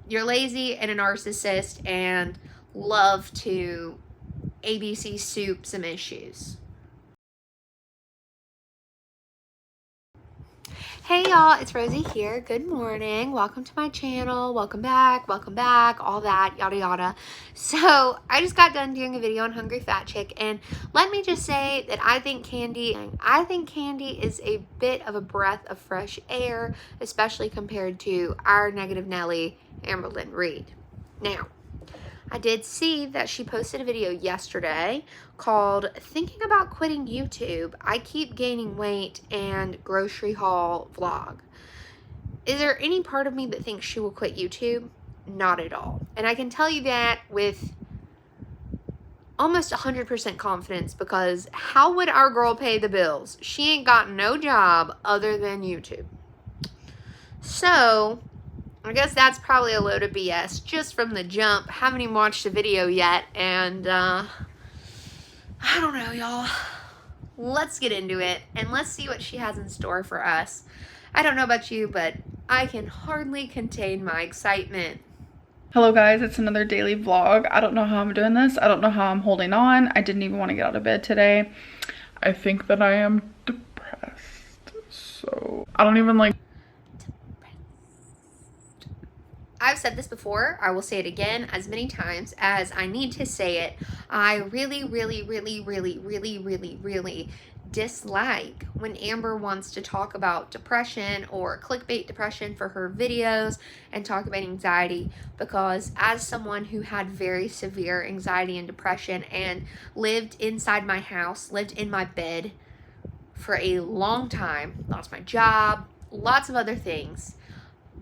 You're lazy and a narcissist and love to ABC soup some issues. Hey y'all, it's Rosie here. Good morning. Welcome to my channel. Welcome back, all that, yada yada. So I just got done doing a video on Hungry Fat Chick, and let me just say that I think Candy is a bit of a breath of fresh air, especially compared to our negative Nelly, Amberlynn Reid. Now, I did see that she posted a video yesterday called Thinking About Quitting YouTube, I Keep Gaining Weight and Grocery Haul Vlog. Is there any part of me that thinks she will quit YouTube? Not at all. And I can tell you that with almost 100% confidence, because how would our girl pay the bills? She ain't got no job other than YouTube. So I guess that's probably a load of BS just from the jump. Haven't even watched the video yet, and I don't know, y'all. Let's get into it and let's see what she has in store for us. I don't know about you, but I can hardly contain my excitement. Hello guys, it's another daily vlog. I don't know how I'm doing this. I don't know how I'm holding on. I didn't even want to get out of bed today. I think that I am depressed. So I don't even like. I've said this before. I will say it again as many times as I need to say it. I really dislike when Amber wants to talk about depression or clickbait depression for her videos and talk about anxiety, because as someone who had very severe anxiety and depression and lived inside my house, lived in my bed for a long time, lost my job, lots of other things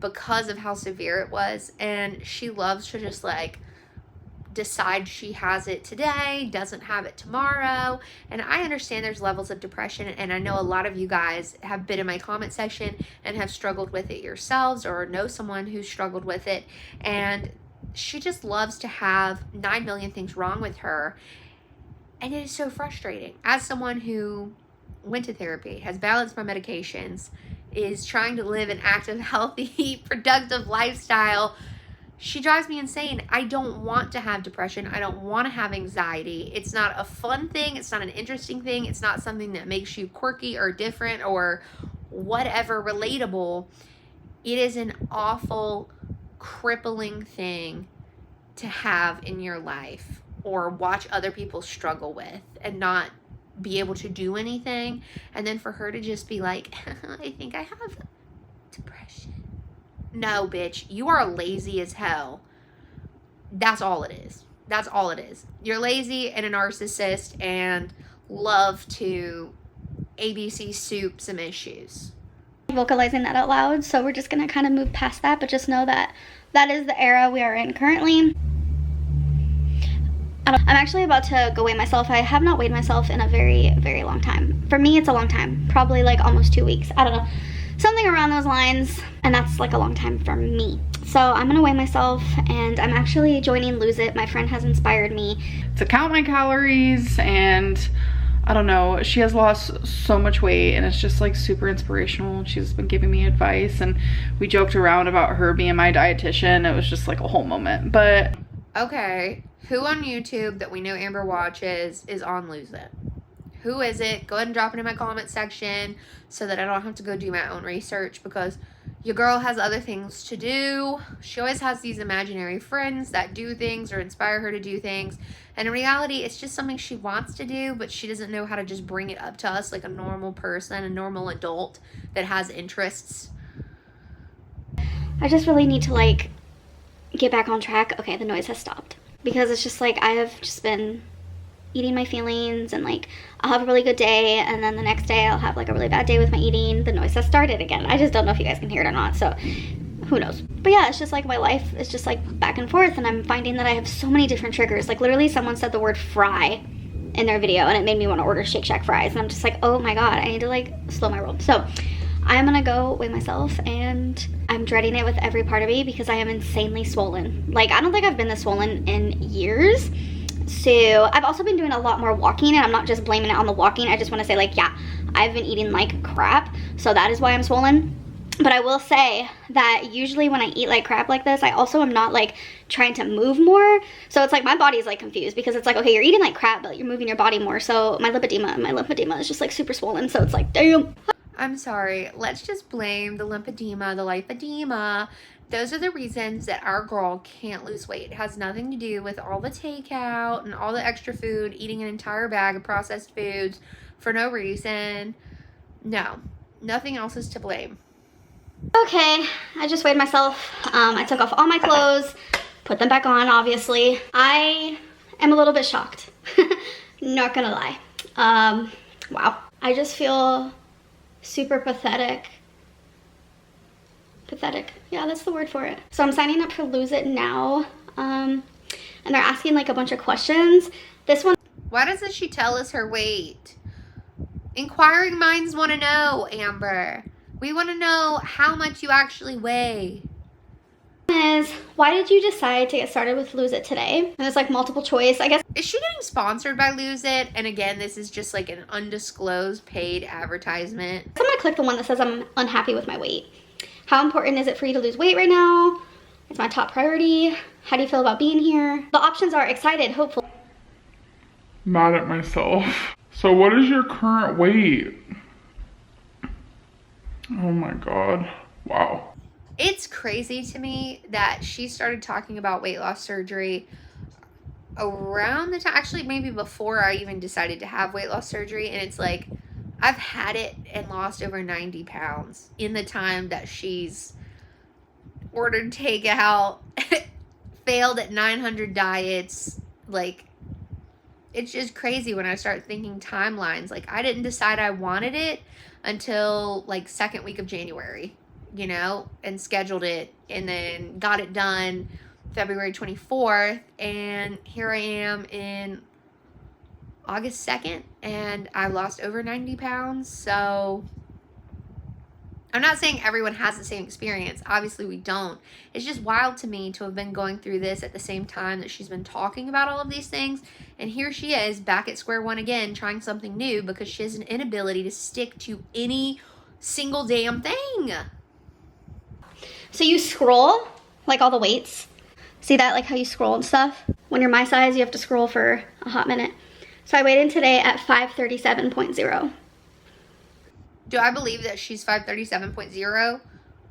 because of how severe it was, and she loves to just like decide she has it today, doesn't have it tomorrow. And I understand there's levels of depression, and I know a lot of you guys have been in my comment section and have struggled with it yourselves or know someone who's struggled with it, and she just loves to have 9 million things wrong with her, and it is so frustrating. As someone who went to therapy, has balanced my medications, is trying to live an active, healthy, productive lifestyle, she drives me insane. I don't want to have depression. I don't want to have anxiety. It's not a fun thing. It's not an interesting thing. It's not something that makes you quirky or different or whatever, relatable. It is an awful, crippling thing to have in your life or watch other people struggle with and not be able to do anything, and then for her to just be like, I think I have depression. No, bitch, you are lazy as hell. That's all it is. That's all it is. You're lazy and a narcissist and love to ABC soup some issues. Vocalizing that out loud, so we're just gonna kind of move past that, but just know that that is the era we are in currently. I'm actually about to go weigh myself. I have not weighed myself in a very long time. For me, it's a long time. Probably like almost 2 weeks. I don't know. Something around those lines. And that's like a long time for me. So I'm gonna weigh myself, and I'm actually joining Lose It. My friend has inspired me To count my calories, and I don't know, she has lost so much weight, and it's just like super inspirational. She's been giving me advice, and we joked around about her being my dietitian. It was just like a whole moment. But okay, who on YouTube that we know Amber watches is on Lose It? Who is it? Go ahead and drop it in my comment section so that I don't have to go do my own research, because your girl has other things to do. She always has these imaginary friends that do things or inspire her to do things. And in reality, it's just something she wants to do, but she doesn't know how to just bring it up to us like a normal person, a normal adult that has interests. I just really need to like get back on track. Okay, the noise has stopped. Because it's just like I have just been eating my feelings, and like I'll have a really good day, and then the next day I'll have like a really bad day with my eating. The noise has started again. I just don't know if you guys can hear it or not, so who knows. But yeah, it's just like my life is just like back and forth, and I'm finding that I have so many different triggers. Like literally someone said the word fry in their video, and it made me want to order Shake Shack fries, and I'm just like, oh my god, I need to like slow my roll. So I'm gonna go weigh myself, and I'm dreading it with every part of me because I am insanely swollen. Like I don't think I've been this swollen in years. So I've also been doing a lot more walking, and I'm not just blaming it on the walking. I just want to say like, yeah, I've been eating like crap, so that is why I'm swollen. But I will say that usually when I eat like crap like this, I also am not like trying to move more. So it's like my body's like confused because it's like, okay, you're eating like crap, but you're moving your body more. So my lymphedema is just like super swollen. So it's like, damn. I'm sorry. Let's just blame the lymphedema, the lipedema. Those are the reasons that our girl can't lose weight. It has nothing to do with all the takeout and all the extra food, eating an entire bag of processed foods for no reason. No, nothing else is to blame. Okay, I just weighed myself. I took off all my clothes, put them back on, obviously. I am a little bit shocked, not gonna lie. Wow. I just feel super pathetic. Pathetic, yeah, that's the word for it. So I'm signing up for Lose It Now, and they're asking like a bunch of questions. This one. Why doesn't she tell us her weight? Inquiring minds want to know, Amber. We want to know how much you actually weigh. Is, why did you decide to get started with Lose It today? And it's like multiple choice, I guess. Is she getting sponsored by Lose It? And again, this is just like an undisclosed paid advertisement. So I'm gonna click the one that says I'm unhappy with my weight. How important is it for you to lose weight right now? It's my top priority. How do you feel about being here? The options are excited, hopeful. Mad at myself. So what is your current weight? Oh my God, wow. It's crazy to me that she started talking about weight loss surgery around the time, actually maybe before I even decided to have weight loss surgery. And it's like, I've had it and lost over 90 pounds in the time that she's ordered takeout, failed at 900 diets. Like, it's just crazy when I start thinking timelines. Like, I didn't decide I wanted it until like second week of January, you know, and scheduled it and then got it done February 24th. And here I am in August 2nd and I lost over 90 pounds. So I'm not saying everyone has the same experience. Obviously we don't. It's just wild to me to have been going through this at the same time that she's been talking about all of these things. And here she is back at square one again, trying something new because she has an inability to stick to any single damn thing. So you scroll like all the weights. See that, like how you scroll and stuff? When you're my size, you have to scroll for a hot minute. So I weighed in today at 537.0. Do I believe that she's 537.0?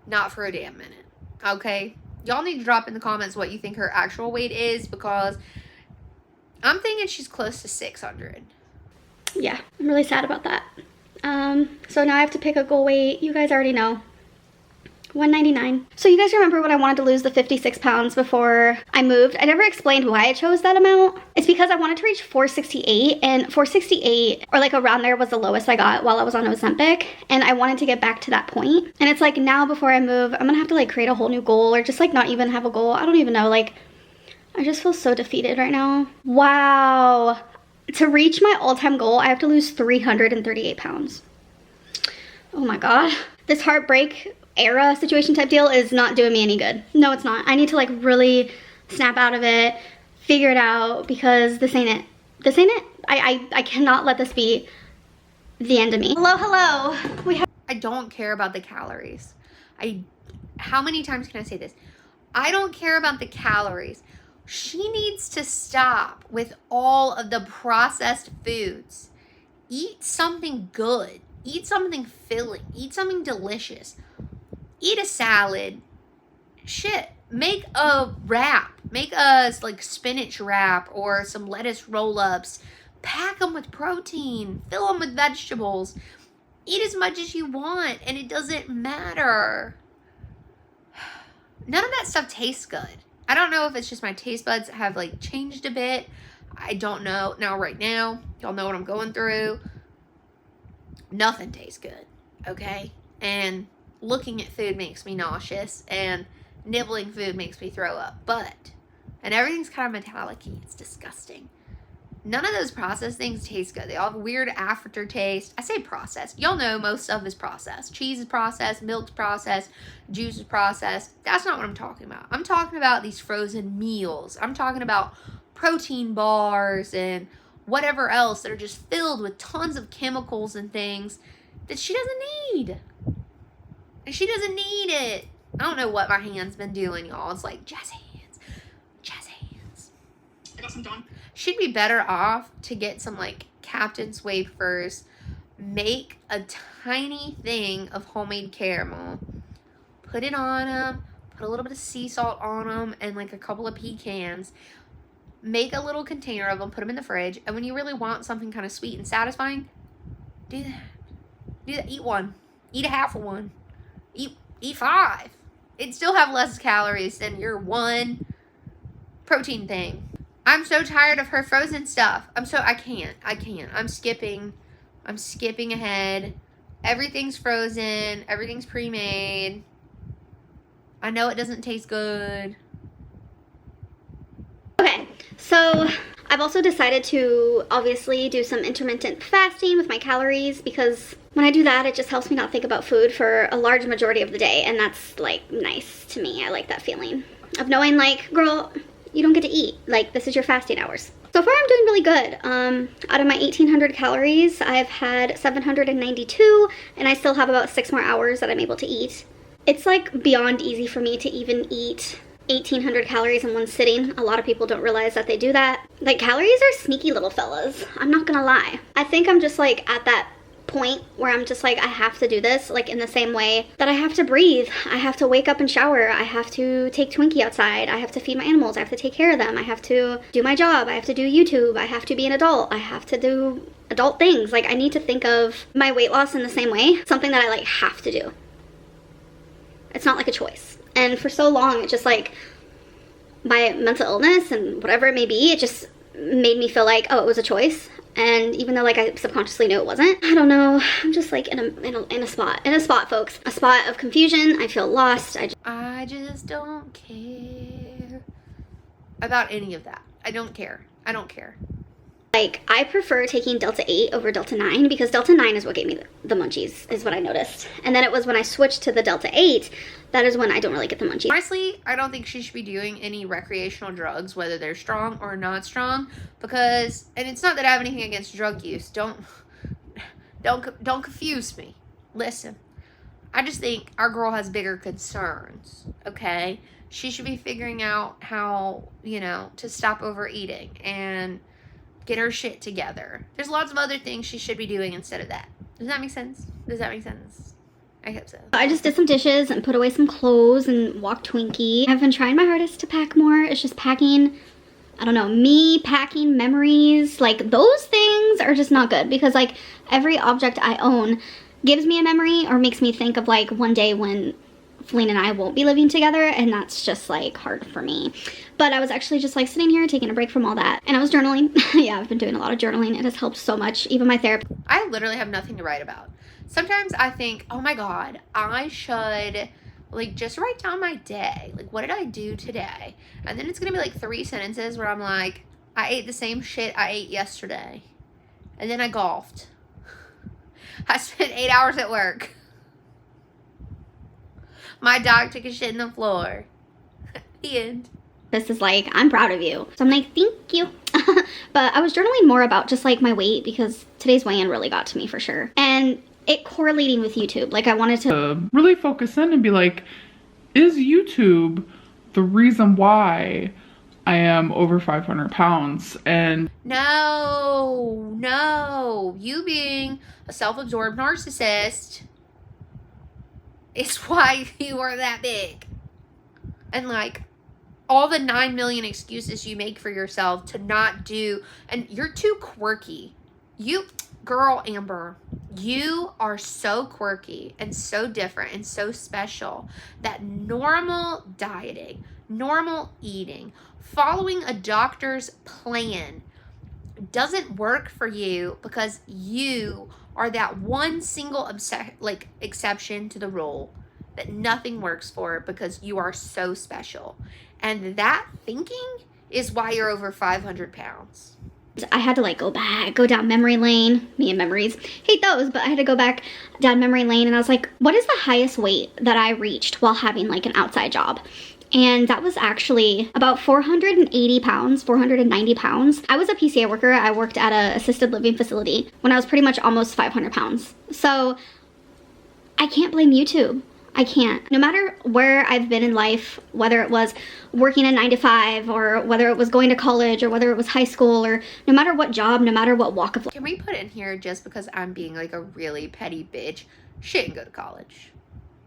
Not for a damn minute. Okay? Y'all need to drop in the comments what you think her actual weight is because I'm thinking she's close to 600. Yeah, I'm really sad about that. So now I have to pick a goal weight. You guys already know. 199. So you guys remember when I wanted to lose the 56 pounds before I moved? I never explained why I chose that amount. It's because I wanted to reach 468, and 468 or like around there was the lowest I got while I was on Ozempic, and I wanted to get back to that point. And it's like now before I move, I'm gonna have to like create a whole new goal or just like not even have a goal. I don't even know. Like, I just feel so defeated right now. Wow. To reach my all-time goal, I have to lose 338 pounds. Oh my God. This heartbreak era situation type deal is not doing me any good. No, it's not. I need to like really snap out of it, figure it out, because this ain't it. This ain't it. I cannot let this be the end of me. Hello. I don't care about the calories. How many times can I say this? I don't care about the calories. She needs to stop with all of the processed foods. Eat something good. Eat something filling. Eat something delicious. Eat a salad. Shit. Make a wrap. Make a like spinach wrap or some lettuce roll-ups. Pack them with protein. Fill them with vegetables. Eat as much as you want and it doesn't matter. None of that stuff tastes good. I don't know if it's just my taste buds have like changed a bit. I don't know. Now, right now, y'all know what I'm going through. Nothing tastes good, okay? And looking at food makes me nauseous, and nibbling food makes me throw up. And everything's kind of metallic-y. It's disgusting. None of those processed things taste good. They all have weird aftertaste. I say processed. Y'all know most stuff is processed. Cheese is processed. Milk's processed. Juice is processed. That's not what I'm talking about. I'm talking about these frozen meals. I'm talking about protein bars and whatever else that are just filled with tons of chemicals and things that she doesn't need. And she doesn't need it. I don't know what my hand's been doing, y'all. It's like jazz hands. Jazz hands. I got some done. She'd be better off to get some like Captain's wafers, make a tiny thing of homemade caramel, put it on them, put a little bit of sea salt on them, and like a couple of pecans. Make a little container of them, put them in the fridge, and when you really want something kind of sweet and satisfying, do that. Do that. Eat one. Eat a half of one. Eat 5. It'd still have less calories than your one protein thing. I'm so tired of her frozen stuff. I can't. I'm skipping ahead. Everything's frozen. Everything's pre-made. I know it doesn't taste good. Okay, so I've also decided to obviously do some intermittent fasting with my calories, because when I do that, it just helps me not think about food for a large majority of the day, and that's like nice to me. I like that feeling of knowing like, girl, you don't get to eat. Like, this is your fasting hours. So far I'm doing really good. Out of my 1,800 calories, I've had 792, and I still have about 6 more hours that I'm able to eat. It's like beyond easy for me to even eat 1,800 calories in one sitting. A lot of people don't realize that they do that. Like, calories are sneaky little fellas. I'm not gonna lie. I think I'm just like at that point where I'm just like, I have to do this, like in the same way that I have to breathe. I have to wake up and shower. I have to take Twinkie outside. I have to feed my animals. I have to take care of them. I have to do my job. I have to do YouTube. I have to be an adult. I have to do adult things. Like, I need to think of my weight loss in the same way. Something that I like have to do. It's not like a choice. And for so long, it just like, my mental illness and whatever it may be, it just made me feel like, oh, it was a choice. And even though like I subconsciously knew it wasn't, I don't know, I'm just like in a spot, folks. A spot of confusion. I feel lost. I just don't care about any of that. I don't care. Like, I prefer taking Delta 8 over Delta 9, because Delta 9 is what gave me the munchies, is what I noticed. And then it was when I switched to the Delta 8, that is when I don't really get the munchies. Honestly, I don't think she should be doing any recreational drugs, whether they're strong or not strong, because, and it's not that I have anything against drug use. Don't confuse me. Listen, I just think our girl has bigger concerns, okay? She should be figuring out how, to stop overeating and get her shit together. There's lots of other things she should be doing instead of that. Does that make sense? I hope so. I just did some dishes and put away some clothes and walked Twinkie. I've been trying my hardest to pack more. It's just packing, I don't know, me packing memories. Like, those things are just not good, because like every object I own gives me a memory or makes me think of like one day when Feline and I won't be living together, and that's just like hard for me. But I was actually just like sitting here taking a break from all that, and I was journaling. Yeah, I've been doing a lot of journaling. It has helped so much. Even my therapist. I literally have nothing to write about. Sometimes I think, oh my God, I should like just write down my day. Like, what did I do today? And then it's gonna be like 3 sentences where I'm like, I ate the same shit I ate yesterday. And then I golfed. I spent 8 hours at work. My dog took a shit in the floor. The end. This is like, I'm proud of you. So I'm like, thank you. But I was journaling more about just like my weight, because today's weigh-in really got to me for sure. And it correlating with YouTube. Like, I wanted to really focus in and be like, is YouTube the reason why I am over 500 pounds? And no, you being a self-absorbed narcissist is why you are that big. And like, all the 9 million excuses you make for yourself to not do, and you're too quirky. Girl, Amber, you are so quirky and so different and so special that normal dieting, normal eating, following a doctor's plan doesn't work for you, because you are that one single exception to the rule that nothing works for, because you are so special. And that thinking is why you're over 500 pounds. I had to like go down memory lane. Me and memories, hate those, but I had to go back down memory lane, and I was like, what is the highest weight that I reached while having like an outside job? And that was actually about 480 pounds, 490 pounds. I was a PCA worker. I worked at an assisted living facility when I was pretty much almost 500 pounds. So I can't blame YouTube. I can't. No matter where I've been in life, whether it was working a 9 to 5 or whether it was going to college or whether it was high school or no matter what job, no matter what walk of life. Can we put in here, just because I'm being like a really petty bitch, she didn't go to college.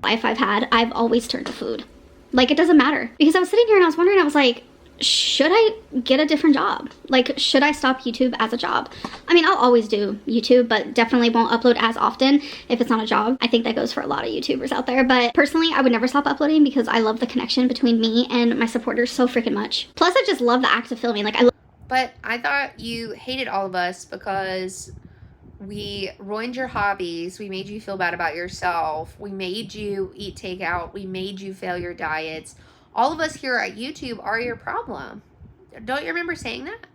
Life I've had, I've always turned to food. Like, it doesn't matter. Because I was sitting here and I was wondering, I was like, should I get a different job? Like, should I stop YouTube as a job? I mean, I'll always do YouTube, but definitely won't upload as often if it's not a job. I think that goes for a lot of YouTubers out there. But personally, I would never stop uploading because I love the connection between me and my supporters so freaking much. Plus, I just love the act of filming. Like, But I thought you hated all of us because we ruined your hobbies. We made you feel bad about yourself. We made you eat takeout. We made you fail your diets. All of us here at YouTube are your problem. Don't you remember saying that?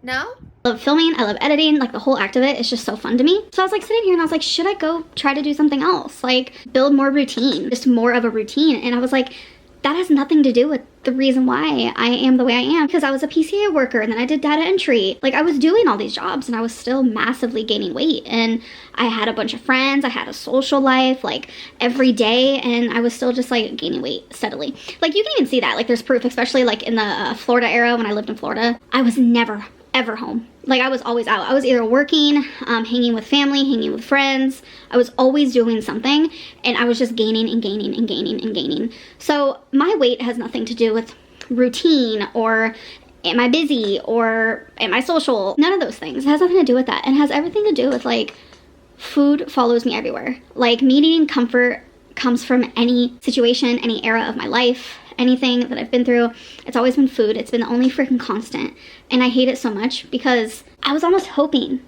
No? I love filming, I love editing, like the whole act of it is just so fun to me. So I was like sitting here and I was like, should I go try to do something else? Like build more routine, just more of a routine. And I was like, that has nothing to do with the reason why I am the way I am. Because I was a PCA worker and then I did data entry. Like I was doing all these jobs and I was still massively gaining weight. And I had a bunch of friends, I had a social life like every day, and I was still just like gaining weight steadily. Like you can even see that, like there's proof, especially like in the Florida era when I lived in Florida. I was never ever home. Like I was always out. I was either working, hanging with family, hanging with friends. I was always doing something and I was just gaining and gaining and gaining and gaining. So my weight has nothing to do with routine or am I busy or am I social? None of those things. It has nothing to do with that. And it has everything to do with like food follows me everywhere. Like me needing comfort comes from any situation, any era of my life, anything that I've been through. It's always been food. It's been the only freaking constant. And I hate it so much because I was almost hoping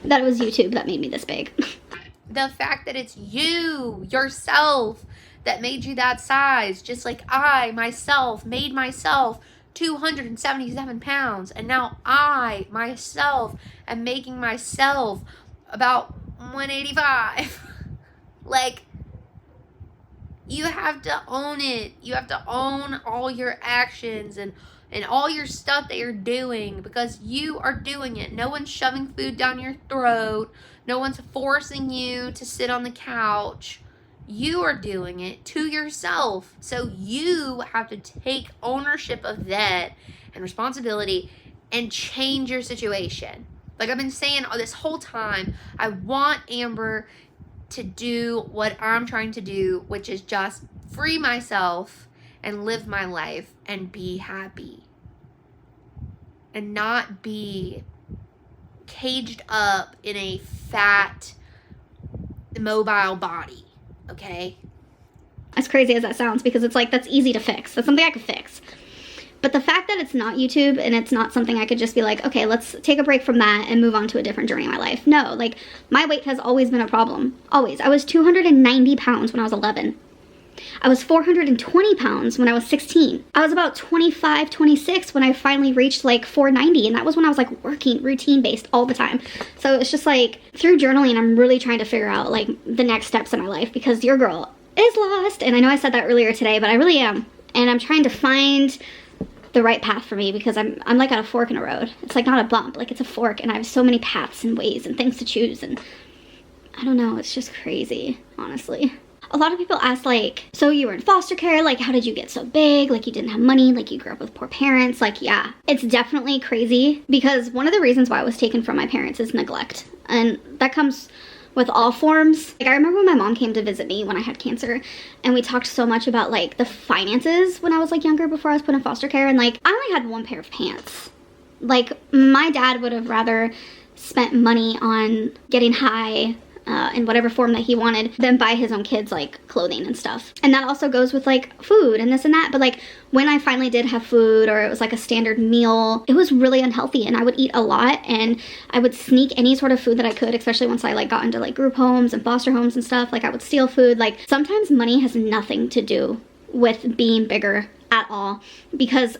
that it was YouTube that made me this big. The fact that it's you, yourself, that made you that size, just like I, myself, made myself 277 pounds. And now I, myself, am making myself about 185. Like, you have to own it. You have to own all your actions and all your stuff that you're doing because you are doing it. No one's shoving food down your throat. No one's forcing you to sit on the couch. You are doing it to yourself. So you have to take ownership of that and responsibility and change your situation. Like I've been saying this whole time, I want Amber to do what I'm trying to do, which is just free myself and live my life and be happy and not be caged up in a fat mobile body. Okay, as crazy as that sounds, because it's like that's easy to fix. That's something I could fix. But the fact that it's not YouTube and it's not something I could just be like, okay, let's take a break from that and move on to a different journey in my life. No, like my weight has always been a problem. Always. I was 290 pounds when I was 11. I was 420 pounds when I was 16. I was about 25, 26 when I finally reached like 490. And that was when I was like working routine based all the time. So it's just like through journaling, I'm really trying to figure out like the next steps in my life because your girl is lost. And I know I said that earlier today, but I really am. And I'm trying to find the right path for me because I'm like at a fork in a road. It's like not a bump, like it's a fork, and I have so many paths and ways and things to choose, and I don't know, it's just crazy, honestly. A lot of people ask like, so you were in foster care, like how did you get so big? Like you didn't have money, like you grew up with poor parents. Like yeah, it's definitely crazy because one of the reasons why I was taken from my parents is neglect, and that comes with all forms. Like I remember when my mom came to visit me when I had cancer and we talked so much about like the finances when I was like younger before I was put in foster care, and like I only had one pair of pants. Like my dad would have rather spent money on getting high in whatever form that he wanted than buy his own kids like clothing and stuff. And that also goes with like food and this and that. But like when I finally did have food or it was like a standard meal, it was really unhealthy and I would eat a lot and I would sneak any sort of food that I could, especially once I like got into like group homes and foster homes and stuff. Like I would steal food. Like sometimes money has nothing to do with being bigger at all because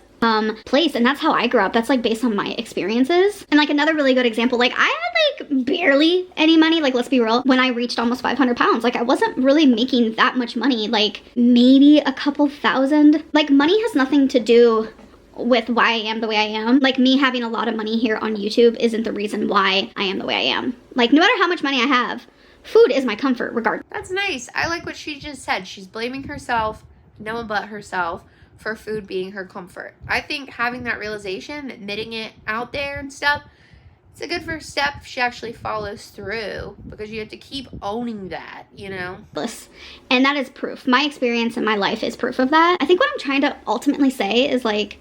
place, and that's how I grew up. That's like based on my experiences. And like another really good example, like I had like barely any money, like let's be real, when I reached almost 500 pounds. Like I wasn't really making that much money, like maybe a couple thousand. Like money has nothing to do with why I am the way I am. Like me having a lot of money here on YouTube isn't the reason why I am the way I am. Like no matter how much money I have, food is my comfort regardless. That's nice. I like what she just said. She's blaming herself, no one but herself, for food being her comfort. I think having that realization, admitting it out there and stuff, it's a good first step if she actually follows through, because you have to keep owning that, you know? And that is proof. My experience in my life is proof of that. I think what I'm trying to ultimately say is like,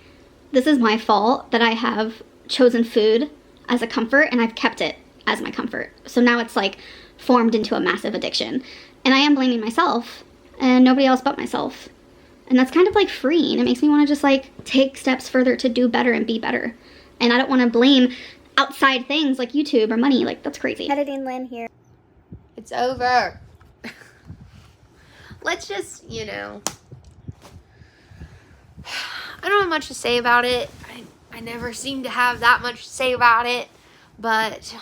this is my fault that I have chosen food as a comfort and I've kept it as my comfort. So now it's like formed into a massive addiction. And I am blaming myself and nobody else but myself. And that's kind of like freeing. It makes me want to just like take steps further to do better and be better. And I don't want to blame outside things like YouTube or money. Like, that's crazy. Editing Lynn here. It's over. Let's just, you know, I don't have much to say about it. I never seem to have that much to say about it, but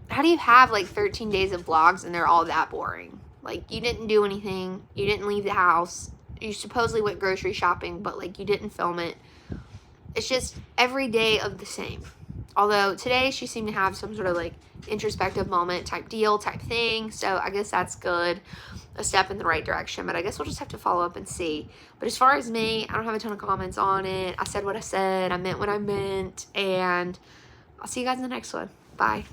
how do you have like 13 days of vlogs and they're all that boring? Like, you didn't do anything, you didn't leave the house, you supposedly went grocery shopping, but like you didn't film it. It's just every day of the same. Although today she seemed to have some sort of like introspective moment type deal type thing, so I guess that's good, a step in the right direction, but I guess we'll just have to follow up and see. But as far as me, I don't have a ton of comments on it. I said what I said, I meant what I meant, and I'll see you guys in the next one. Bye.